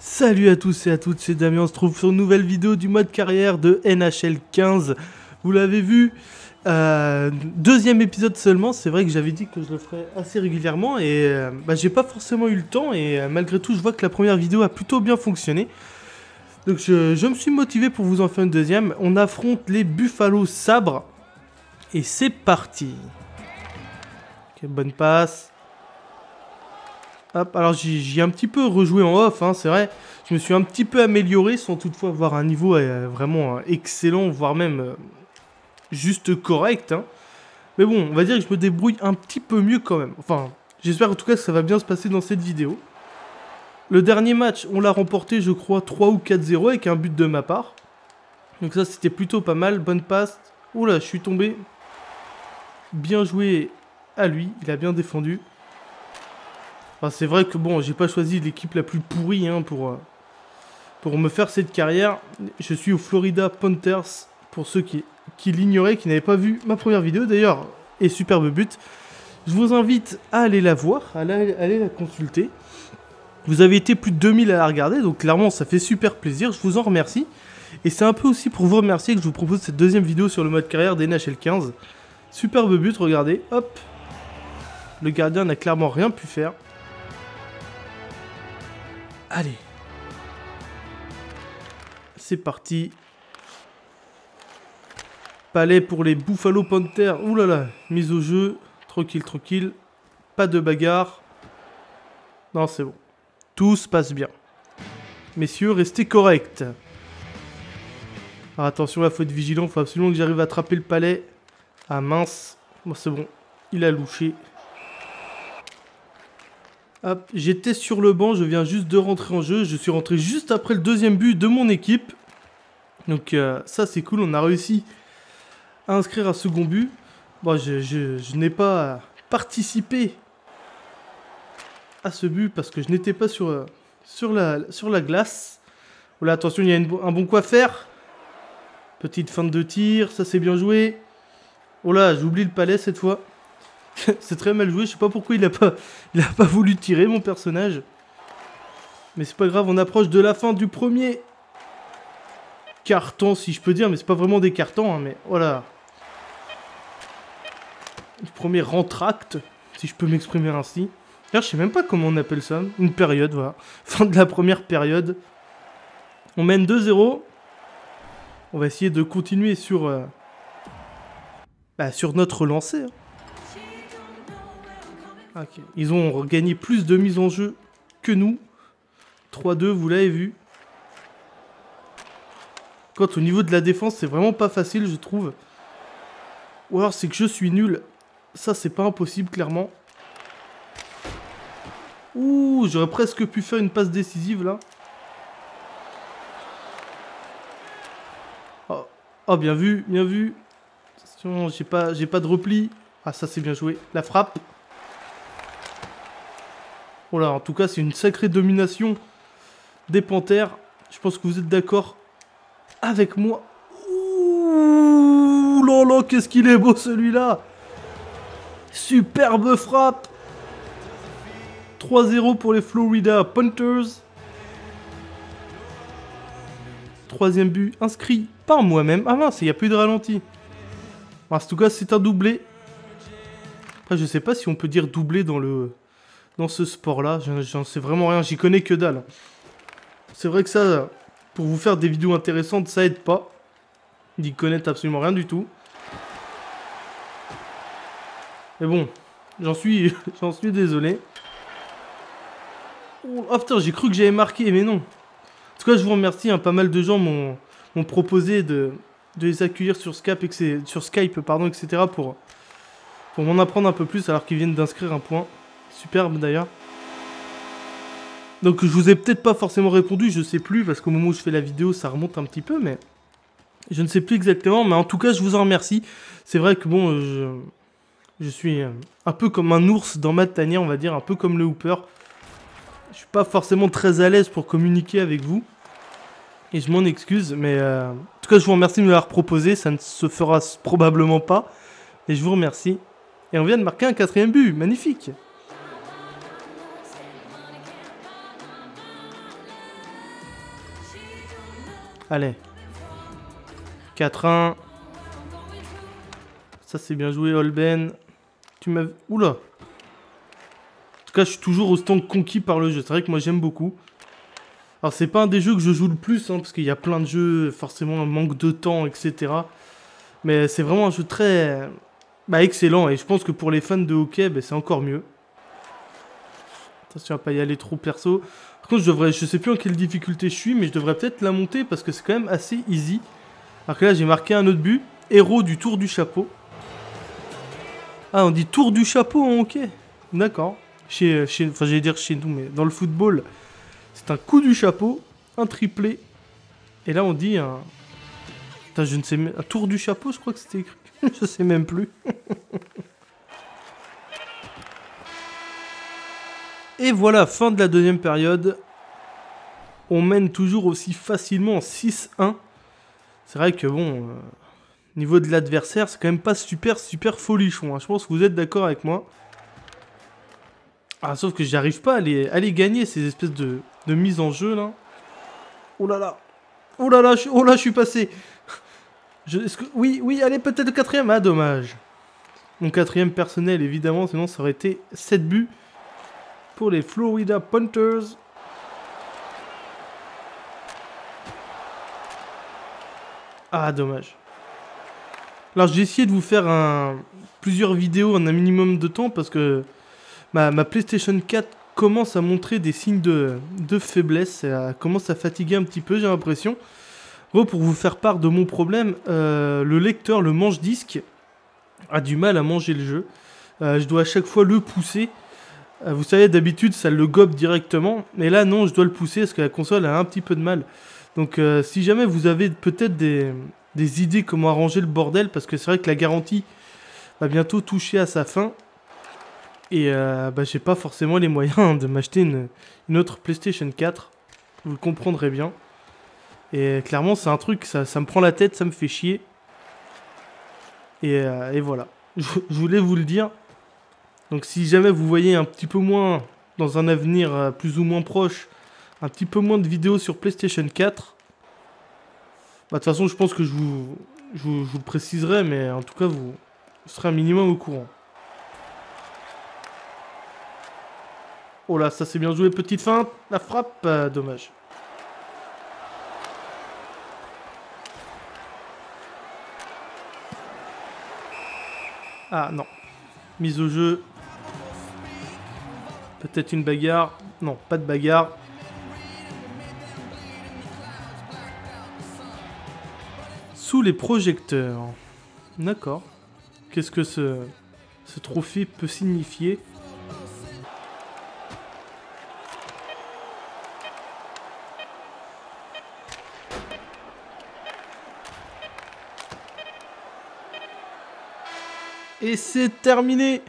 Salut à tous et à toutes, c'est Damien, on se trouve sur une nouvelle vidéo du mode carrière de NHL 15. Vous l'avez vu, deuxième épisode seulement, c'est vrai que j'avais dit que je le ferais assez régulièrement et j'ai pas forcément eu le temps et malgré tout je vois que la première vidéo a plutôt bien fonctionné. Donc je me suis motivé pour vous en faire une deuxième. On affronte les Buffalo Sabres et c'est parti. Ok, bonne passe. Hop, alors j'y ai un petit peu rejoué en off, hein, c'est vrai. Je me suis un petit peu amélioré sans toutefois avoir un niveau vraiment excellent, voire même juste correct. Hein. Mais bon, on va dire que je me débrouille un petit peu mieux quand même. Enfin, j'espère en tout cas que ça va bien se passer dans cette vidéo. Le dernier match, on l'a remporté, je crois, 3 ou 4-0 avec un but de ma part. Donc ça, c'était plutôt pas mal. Bonne passe. Oula, je suis tombé. Bien joué à lui, il a bien défendu. Enfin, c'est vrai que bon, j'ai pas choisi l'équipe la plus pourrie hein, pour me faire cette carrière. Je suis au Florida Panthers, pour ceux qui l'ignoraient, qui n'avaient pas vu ma première vidéo d'ailleurs, et superbe but. Je vous invite à aller la voir, à aller la consulter. Vous avez été plus de 2000 à la regarder, donc clairement ça fait super plaisir, je vous en remercie. Et c'est un peu aussi pour vous remercier que je vous propose cette deuxième vidéo sur le mode carrière des NHL 15. Superbe but, regardez, hop. Le gardien n'a clairement rien pu faire. Allez. C'est parti. Palais pour les Buffalo Panthers. Ouh là là, mise au jeu. Tranquille, tranquille. Pas de bagarre. Non, c'est bon. Tout se passe bien. Messieurs, restez corrects. Alors attention, là, faut être vigilant. Faut absolument que j'arrive à attraper le palais. Ah mince. Bon, c'est bon. Il a louché. Hop, j'étais sur le banc, je viens juste de rentrer en jeu. Je suis rentré juste après le deuxième but de mon équipe. Donc ça c'est cool, on a réussi à inscrire un second but. Bon, je n'ai pas participé à ce but parce que je n'étais pas sur la glace. Voilà, attention, il y a un bon coup à faire. Petite feinte de tir, ça c'est bien joué. Oh là, j'oublie le palais cette fois. C'est très mal joué, je sais pas pourquoi il a pas voulu tirer mon personnage. Mais c'est pas grave, on approche de la fin du premier carton si je peux dire, mais c'est pas vraiment des cartons, hein, mais voilà. Le premier rentracte, si je peux m'exprimer ainsi. D'ailleurs, je sais même pas comment on appelle ça, une période, voilà. Fin de la première période. On mène 2-0. On va essayer de continuer sur notre lancée. Hein. Okay. Ils ont gagné plus de mises en jeu que nous. 3-2, vous l'avez vu. Quand au niveau de la défense, c'est vraiment pas facile, je trouve. Ou alors c'est que je suis nul. Ça, c'est pas impossible, clairement. Ouh, j'aurais presque pu faire une passe décisive, là. Oh, bien vu, bien vu. Attention, j'ai pas de repli. Ah, ça, c'est bien joué. La frappe. Oh là, en tout cas, c'est une sacrée domination des Panthers. Je pense que vous êtes d'accord avec moi. Ouh là là, qu'est-ce qu'il est beau celui-là. Superbe frappe. 3-0 pour les Florida Panthers. Troisième but inscrit par moi-même. Ah mince, il n'y a plus de ralenti. En tout cas, c'est un doublé. Après, je sais pas si on peut dire doublé dans ce sport-là. J'en sais vraiment rien, j'y connais que dalle. C'est vrai que ça, pour vous faire des vidéos intéressantes, ça aide pas. D'y connaître absolument rien du tout. Mais bon, j'en suis désolé. Oh putain, j'ai cru que j'avais marqué, mais non. En tout cas, je vous remercie, hein, pas mal de gens m'ont proposé de les accueillir sur Skype, etc. pour m'en apprendre un peu plus alors qu'ils viennent d'inscrire un point. Superbe d'ailleurs. Donc je vous ai peut-être pas forcément répondu, je sais plus, parce qu'au moment où je fais la vidéo, ça remonte un petit peu, mais je ne sais plus exactement, mais en tout cas, je vous en remercie. C'est vrai que bon, je suis un peu comme un ours dans ma tanière, on va dire, un peu comme le Hooper. Je suis pas forcément très à l'aise pour communiquer avec vous, et je m'en excuse, mais en tout cas, je vous remercie de me l'avoir proposé, ça ne se fera probablement pas, et je vous remercie. Et on vient de marquer un 4e but, magnifique. Allez. 4-1. Ça, c'est bien joué, Holben. Tu m'as... Oula. En tout cas, je suis toujours autant conquis par le jeu. C'est vrai que moi, j'aime beaucoup. Alors, c'est pas un des jeux que je joue le plus, hein, parce qu'il y a plein de jeux, forcément, un manque de temps, etc. Mais c'est vraiment un jeu très... excellent. Et je pense que pour les fans de hockey, c'est encore mieux. Attention à pas y aller trop perso. Par contre, je sais plus en quelle difficulté je suis, mais je devrais peut-être la monter, parce que c'est quand même assez easy. Alors que là, j'ai marqué un autre but. Héros du tour du chapeau. Ah, on dit tour du chapeau en hockey. D'accord. Enfin, j'allais dire chez nous, mais dans le football, c'est un coup du chapeau, un triplé. Et là, on dit un... Putain, je ne sais même... Un tour du chapeau, je crois que c'était écrit. Je sais même plus. Et voilà, fin de la deuxième période. On mène toujours aussi facilement 6-1. C'est vrai que bon... niveau de l'adversaire, c'est quand même pas super folichon. Hein. Je pense que vous êtes d'accord avec moi. Ah, sauf que j'arrive pas à les gagner, ces espèces de mise en jeu, là. Oh là là. Oh là là, je suis passé. Oui, allez, peut-être le quatrième. Ah, dommage. Mon quatrième personnel, évidemment, sinon ça aurait été 7 buts pour les Florida Panthers. Ah, dommage. Alors, j'ai essayé de vous faire plusieurs vidéos en un minimum de temps parce que ma PlayStation 4 commence à montrer des signes de faiblesse. Elle commence à fatiguer un petit peu, j'ai l'impression. Bon, pour vous faire part de mon problème, le lecteur, le manche-disque, a du mal à manger le jeu. Je dois à chaque fois le pousser. Vous savez, d'habitude, ça le gobe directement. Mais là, non, je dois le pousser parce que la console a un petit peu de mal. Donc, si jamais vous avez peut-être des idées comment arranger le bordel, parce que c'est vrai que la garantie va bientôt toucher à sa fin. Et j'ai pas forcément les moyens de m'acheter une autre PlayStation 4. Vous le comprendrez bien. Et clairement, c'est un truc, ça me prend la tête, ça me fait chier. Et voilà. Je voulais vous le dire. Donc si jamais vous voyez un petit peu moins, dans un avenir plus ou moins proche, un petit peu moins de vidéos sur PlayStation 4, de toute façon, je pense que je vous le préciserai, mais en tout cas, vous serez un minimum au courant. Oh là, ça c'est bien joué, petite feinte, la frappe, dommage. Ah non, mise au jeu. Peut-être une bagarre. Non, pas de bagarre. Sous les projecteurs. D'accord. Qu'est-ce que ce trophée peut signifier ? Et c'est terminé.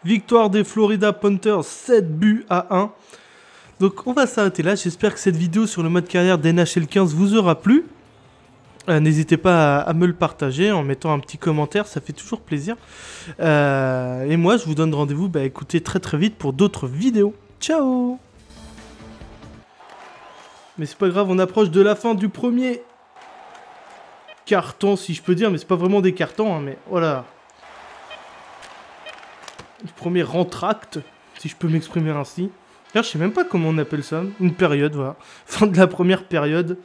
Victoire des Florida Panthers, 7 buts à 1. Donc on va s'arrêter là. J'espère que cette vidéo sur le mode carrière d'NHL 15 vous aura plu. N'hésitez pas à me le partager en mettant un petit commentaire, ça fait toujours plaisir. Et moi je vous donne rendez-vous, écoutez, très vite pour d'autres vidéos. Ciao. Mais c'est pas grave, on approche de la fin du premier carton, si je peux dire. Mais c'est pas vraiment des cartons, hein, mais voilà. Le premier rentracte, si je peux m'exprimer ainsi. D'ailleurs, je sais même pas comment on appelle ça. Une période, voilà. Fin de la première période.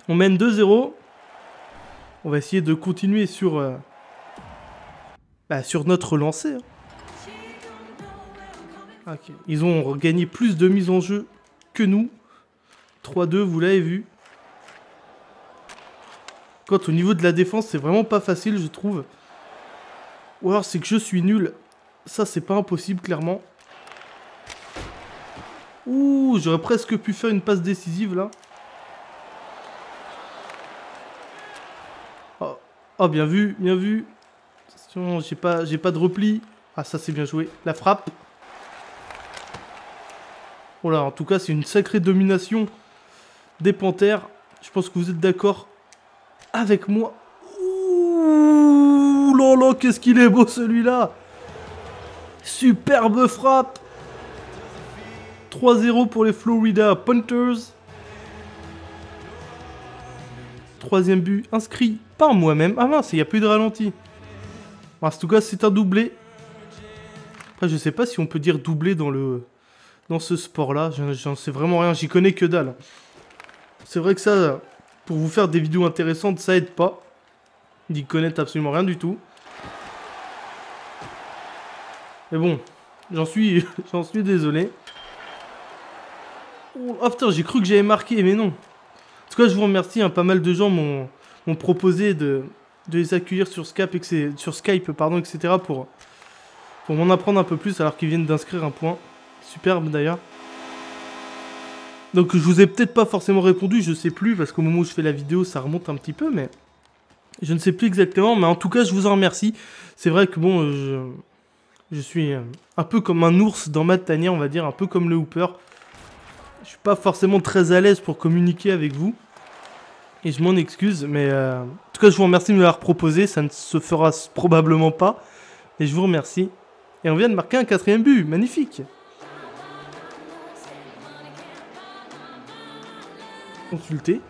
On mène 2-0. On va essayer de continuer sur notre lancée. Hein. Okay. Ils ont gagné plus de mises en jeu que nous. 3-2, vous l'avez vu. Quand au niveau de la défense, c'est vraiment pas facile, je trouve. Ou alors c'est que je suis nul. Ça, c'est pas impossible, clairement. Ouh, j'aurais presque pu faire une passe décisive, là. Oh, bien vu, bien vu. Attention, j'ai pas de repli. Ah, ça, c'est bien joué. La frappe. Oh là, en tout cas, c'est une sacrée domination des Panthers. Je pense que vous êtes d'accord avec moi. Ouh là là, qu'est-ce qu'il est beau, celui-là. Superbe frappe. 3-0 pour les Florida Panthers. troisième but inscrit par moi-même. Ah mince, il n'y a plus de ralenti. En tout cas, c'est un doublé. Après, je sais pas si on peut dire doublé dans ce sport-là. J'en sais vraiment rien, j'y connais que dalle. C'est vrai que ça, pour vous faire des vidéos intéressantes, ça aide pas. D'y connaître absolument rien du tout. Mais bon, j'en suis désolé. Oh putain, j'ai cru que j'avais marqué, mais non. En tout cas, je vous remercie, hein, pas mal de gens m'ont proposé de les accueillir sur Skype, etc. pour m'en apprendre un peu plus alors qu'ils viennent d'inscrire un point. Superbe d'ailleurs. Donc je vous ai peut-être pas forcément répondu, je sais plus, parce qu'au moment où je fais la vidéo, ça remonte un petit peu, mais je ne sais plus exactement. Mais en tout cas, je vous en remercie. C'est vrai que bon, je suis un peu comme un ours dans ma tanière, on va dire, un peu comme le Hooper. Je suis pas forcément très à l'aise pour communiquer avec vous. Et je m'en excuse, mais en tout cas, je vous remercie de me l'avoir proposé. Ça ne se fera probablement pas. Et je vous remercie. Et on vient de marquer un 4e but. Magnifique. Consulter.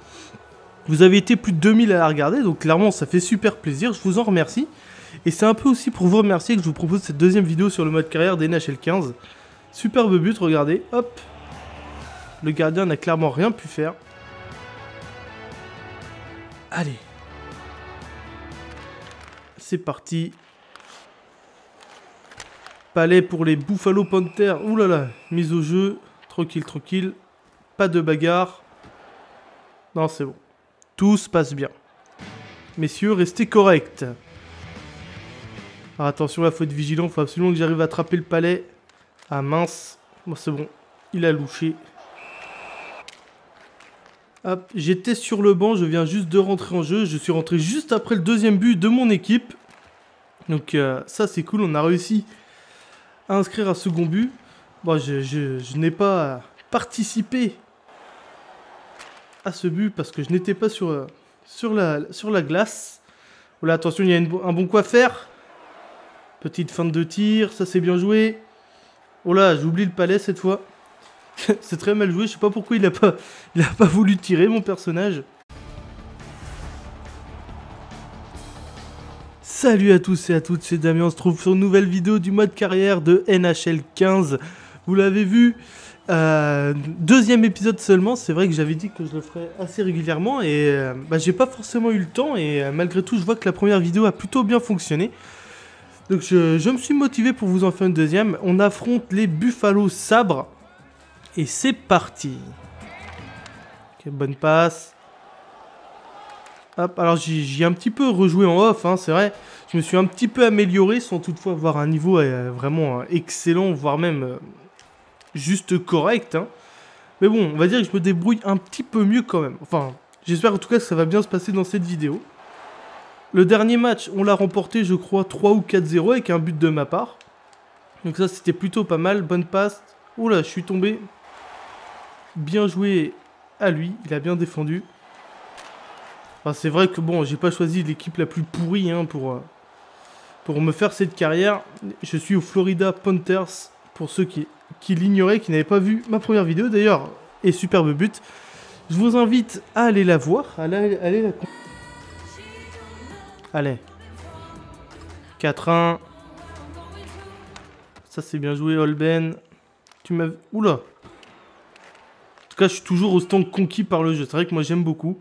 Vous avez été plus de 2000 à la regarder, donc clairement, ça fait super plaisir. Je vous en remercie. Et c'est un peu aussi pour vous remercier que je vous propose cette deuxième vidéo sur le mode carrière des NHL 15. Superbe but, regardez. Hop. Le gardien n'a clairement rien pu faire. Allez. C'est parti. Palais pour les Buffalo Panthers. Ouh là là, mise au jeu. Tranquille, tranquille. Pas de bagarre. Non, c'est bon. Tout se passe bien. Messieurs, restez corrects. Alors attention, là, faut être vigilant. Faut absolument que j'arrive à attraper le palais. Ah mince. Bon, c'est bon. Il a louché. Hop, j'étais sur le banc. Je viens juste de rentrer en jeu. Je suis rentré juste après le deuxième but de mon équipe. Donc ça, c'est cool. On a réussi à inscrire un second but. Bon, je n'ai pas participé à ce but parce que je n'étais pas sur la glace. Voilà, attention, il y a un bon coup à faire. Petite feinte de tir, ça c'est bien joué. Oh là, j'oublie le palais cette fois. C'est très mal joué, je sais pas pourquoi il a pas voulu tirer mon personnage. Salut à tous et à toutes, c'est Damien, on se trouve sur une nouvelle vidéo du mode carrière de NHL 15. Vous l'avez vu, deuxième épisode seulement, c'est vrai que j'avais dit que je le ferais assez régulièrement et j'ai pas forcément eu le temps et malgré tout je vois que la première vidéo a plutôt bien fonctionné. Donc je me suis motivé pour vous en faire une deuxième. On affronte les Buffalo Sabres et c'est parti. Ok, bonne passe. Hop, alors j'y ai un petit peu rejoué en off, hein, c'est vrai. Je me suis un petit peu amélioré sans toutefois avoir un niveau vraiment excellent, voire même juste correct. Hein. Mais bon, on va dire que je me débrouille un petit peu mieux quand même. Enfin, j'espère en tout cas que ça va bien se passer dans cette vidéo. Le dernier match, on l'a remporté, je crois, 3 ou 4-0 avec un but de ma part. Donc ça, c'était plutôt pas mal. Bonne passe. Oula, je suis tombé. Bien joué à lui, il a bien défendu. Enfin, c'est vrai que bon, j'ai pas choisi l'équipe la plus pourrie hein, pour me faire cette carrière. Je suis aux Florida Panthers, pour ceux qui l'ignoraient, qui n'avaient pas vu ma première vidéo d'ailleurs. Et superbe but. Je vous invite à aller la voir, Allez. 4-1. Ça c'est bien joué, Holben. Tu m'as... Oula. En tout cas, je suis toujours au stand conquis par le jeu. C'est vrai que moi j'aime beaucoup.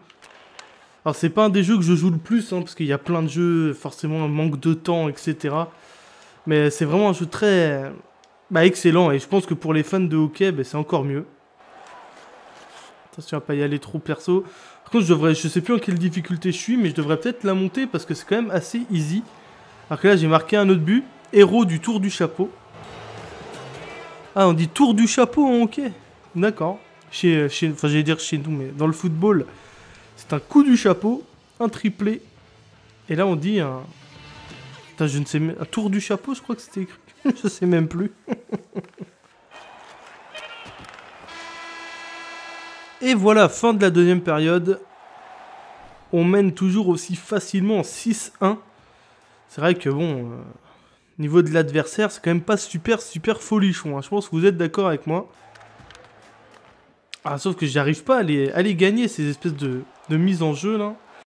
Alors c'est pas un des jeux que je joue le plus, hein, parce qu'il y a plein de jeux, forcément un manque de temps, etc. Mais c'est vraiment un jeu très excellent, et je pense que pour les fans de hockey, c'est encore mieux. Attention à pas y aller trop perso. Par contre, je sais plus en quelle difficulté je suis, mais je devrais peut-être la monter, parce que c'est quand même assez easy. Alors que là, j'ai marqué un autre but, héros du tour du chapeau. Ah, on dit tour du chapeau en hockey. D'accord. Enfin, j'allais dire chez nous, mais dans le football... C'est un coup du chapeau, un triplé. Et là, on dit un... Putain, je ne sais même... Un tour du chapeau, je crois que c'était écrit. Je sais même plus. Et voilà, fin de la deuxième période. On mène toujours aussi facilement en 6-1. C'est vrai que bon... niveau de l'adversaire, c'est quand même pas super folichon. Hein. Je pense que vous êtes d'accord avec moi. Ah, sauf que j'arrive pas à les gagner, ces espèces de mise en jeu, là.